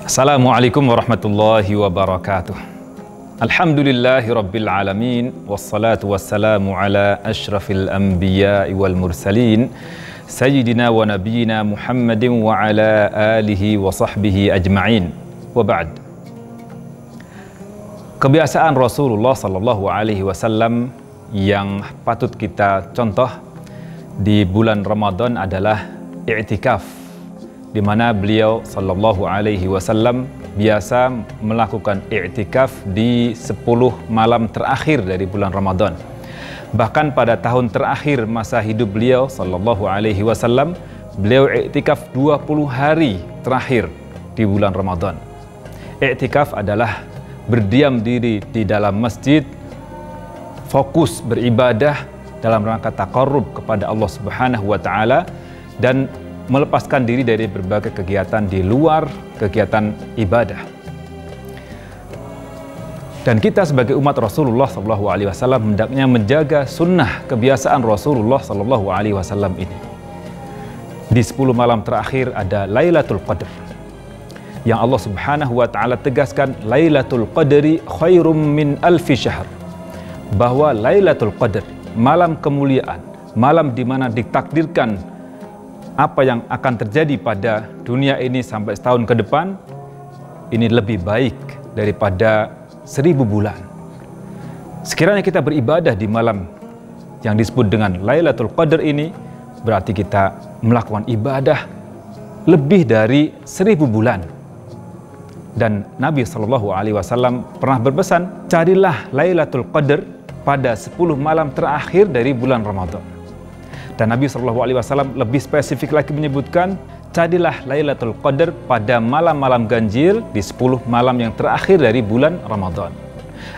Assalamualaikum warahmatullahi wabarakatuh. Alhamdulillahi rabbil alamin. Wassalatu wassalamu ala ashrafil anbiya'i wal mursalin Sayyidina wa nabiyina Muhammadin wa ala alihi wa sahbihi ajma'in. Wa ba'd. Kebiasaan Rasulullah sallallahu alaihi wasallam yang patut kita contoh di bulan Ramadan adalah i'tikaf, di mana beliau sallallahu alaihi wasallam biasa melakukan i'tikaf di 10 malam terakhir dari bulan Ramadan. Bahkan pada tahun terakhir masa hidup beliau sallallahu alaihi wasallam, beliau i'tikaf 20 hari terakhir di bulan Ramadan. I'tikaf adalah berdiam diri di dalam masjid, fokus beribadah dalam rangka taqarrub kepada Allah Subhanahu wa taala dan melepaskan diri dari berbagai kegiatan di luar kegiatan ibadah. Dan kita sebagai umat Rasulullah SAW hendaknya menjaga sunnah kebiasaan Rasulullah SAW ini. Di 10 malam terakhir ada Lailatul Qadar, yang Allah Subhanahu wa taala tegaskan Lailatul Qadri khairum min alfi syahr, bahwa Lailatul Qadar, malam kemuliaan, malam di mana ditakdirkan apa yang akan terjadi pada dunia ini sampai setahun ke depan, ini lebih baik daripada 1000 bulan. Sekiranya kita beribadah di malam yang disebut dengan Lailatul Qadar ini, berarti kita melakukan ibadah lebih dari 1000 bulan. Dan Nabi SAW pernah berpesan, carilah Lailatul Qadar pada 10 malam terakhir dari bulan Ramadan. Dan Nabi SAW lebih spesifik lagi menyebutkan, carilah Lailatul Qadar pada malam-malam ganjil di 10 malam yang terakhir dari bulan Ramadan.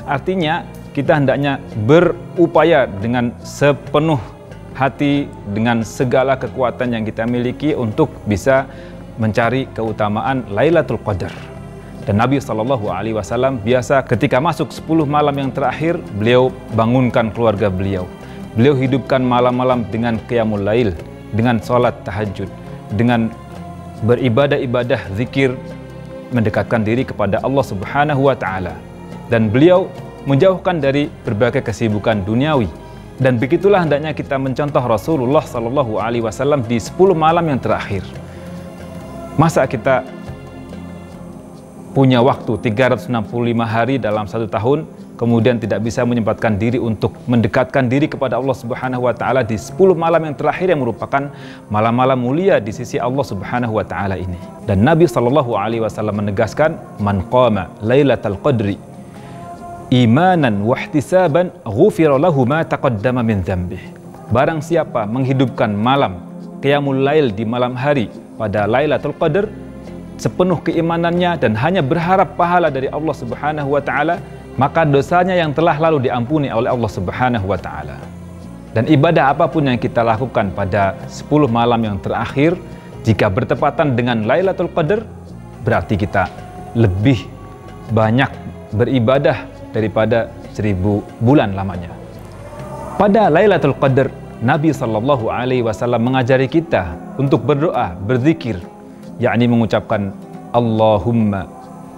Artinya kita hendaknya berupaya dengan sepenuh hati, dengan segala kekuatan yang kita miliki untuk bisa mencari keutamaan Lailatul Qadar. Dan Nabi SAW biasa ketika masuk 10 malam yang terakhir, beliau bangunkan keluarga beliau. Beliau hidupkan malam-malam dengan qiyamul lail, dengan sholat tahajud, dengan beribadah-ibadah zikir, mendekatkan diri kepada Allah Subhanahu wa taala. Dan beliau menjauhkan dari berbagai kesibukan duniawi. Dan begitulah hendaknya kita mencontoh Rasulullah SAW di 10 malam yang terakhir. Masa kita punya waktu 365 hari dalam 1 tahun, kemudian tidak bisa menyempatkan diri untuk mendekatkan diri kepada Allah Subhanahu wa taala di 10 malam yang terakhir yang merupakan malam-malam mulia di sisi Allah Subhanahu wa taala ini. Dan Nabi SAW menegaskan, man qama lailatal qadri imanan wa ihtisaban ghufira lahu ma taqaddama min dzambih. Barang siapa menghidupkan malam qiyamul lail di malam hari pada Lailatul Qadar sepenuh keimanannya dan hanya berharap pahala dari Allah Subhanahu wa taala, maka dosanya yang telah lalu diampuni oleh Allah Subhanahu wa taala. Dan ibadah apapun yang kita lakukan pada 10 malam yang terakhir, jika bertepatan dengan Lailatul Qadar, berarti kita lebih banyak beribadah daripada 1000 bulan lamanya. Pada Lailatul Qadar, Nabi SAW mengajari kita untuk berdoa, berzikir, yakni mengucapkan Allahumma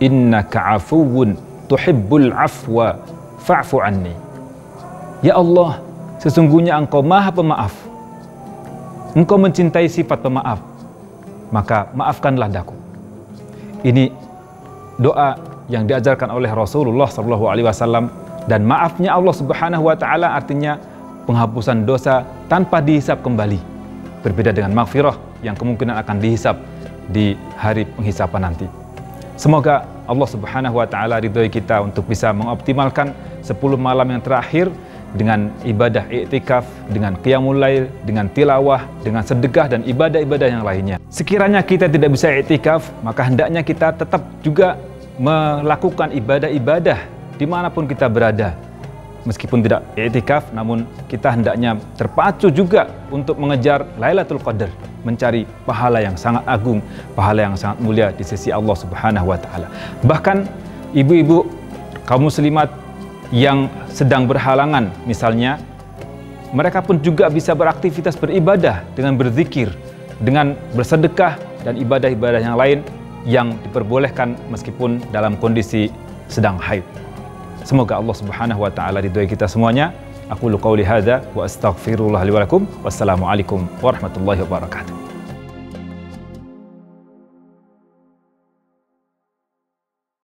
innaka afuwun tuhibbul afwa fa'fu anni. Ya Allah, sesungguhnya Engkau Maha Pemaaf. Engkau mencintai sifat pemaaf, maka maafkanlah daku. Ini doa yang diajarkan oleh Rasulullah SAW, dan maafnya Allah Subhanahu wa taala artinya penghapusan dosa tanpa dihisab kembali. Berbeda dengan maghfirah yang kemungkinan akan dihisab di hari penghisapan nanti. Semoga Allah Subhanahu wa taala ridhoi kita untuk bisa mengoptimalkan 10 malam yang terakhir dengan ibadah i'tikaf, dengan qiyamul lail, dengan tilawah, dengan sedekah dan ibadah-ibadah yang lainnya. Sekiranya kita tidak bisa i'tikaf, maka hendaknya kita tetap juga melakukan ibadah-ibadah dimanapun kita berada. Meskipun tidak i'tikaf, namun kita hendaknya terpacu juga untuk mengejar Lailatul Qadar, mencari pahala yang sangat agung, pahala yang sangat mulia di sisi Allah Subhanahu wa taala. Bahkan ibu-ibu kaum muslimat yang sedang berhalangan misalnya, mereka pun juga bisa beraktivitas beribadah dengan berzikir, dengan bersedekah dan ibadah-ibadah yang lain yang diperbolehkan meskipun dalam kondisi sedang haid. Semoga Allah Subhanahu wa taala ridhoi kita semuanya. Aku qauli hadza wa astaghfirullah li wa lakum. Wassalamualaikum warahmatullahi wabarakatuh.